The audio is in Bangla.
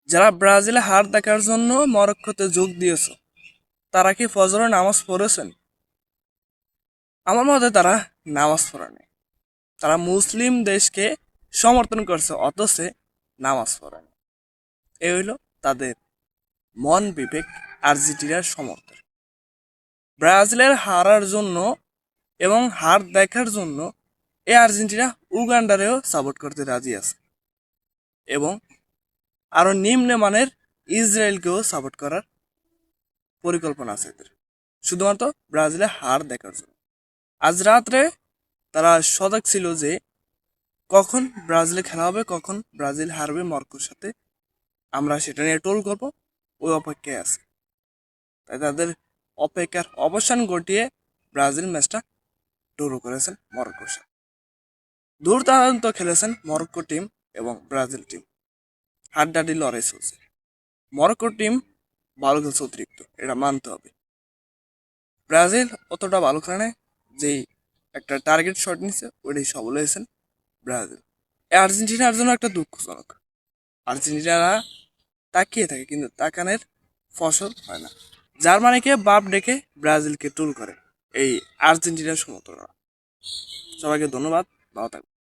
যারা ব্রাজিলে হার দেখার জন্য মরক্কোতে যোগ দিয়েছে তারা কি ফজরের নামাজ পড়েছেন? আমার মতে তারা নামাজ পড়েনি। তারা মুসলিম দেশকে সমর্থন করছে অথচ নামাজ পড়েনি। এই হইল তাদের মন বিবেক আর্জেন্টিনার সমর্থন। ব্রাজিলের হারার জন্য এবং হার দেখার জন্য এই আর্জেন্টিনা উগান্ডারেও সাপোর্ট করতে রাজি আছে এবং আরো নিম্নমানের ইসরায়েলকেও সাপোর্ট করার পরিকল্পনা আছে এদের, শুধুমাত্র ব্রাজিলের হার দেখার জন্য। আজ রাত্রে তারা সজাগ ছিল যে কখন ব্রাজিলে খেলা হবে, কখন ব্রাজিল হারবে মরক্কোর সাথে, আমরা সেটা নিয়ে টোল করবো, ওই অপেক্ষায় আছে। তাই তাদের অপেক্ষার অবসান ঘটিয়ে ব্রাজিল ম্যাচটা ড্র করেছেন মরক্কোর সাথে। দুর্দান্ত খেলেছেন মরক্কো টিম এবং ব্রাজিল টিম, হাড্ডাহাড্ডি লড়াই চলছে। মরক্কো টিম ভালো খেলছে অতিরিক্ত, এটা মানতে হবে। ব্রাজিল অতটা ভালো খেলে নাই, যেই একটা টার্গেট শট নিচ্ছে ওইটাই সফল হয়েছেন ব্রাজিল। আর্জেন্টিনার জন্য একটা দুঃখজনক, আর্জেন্টিনারা তাকিয়ে থাকে কিন্তু তাকানের ফসল হয় না। জার্মানিকে বাপ ডেকে ব্রাজিলকে টুল করে এই আর্জেন্টিনার সমর্থকরা। সবাইকে ধন্যবাদ, ভালো থাকবেন।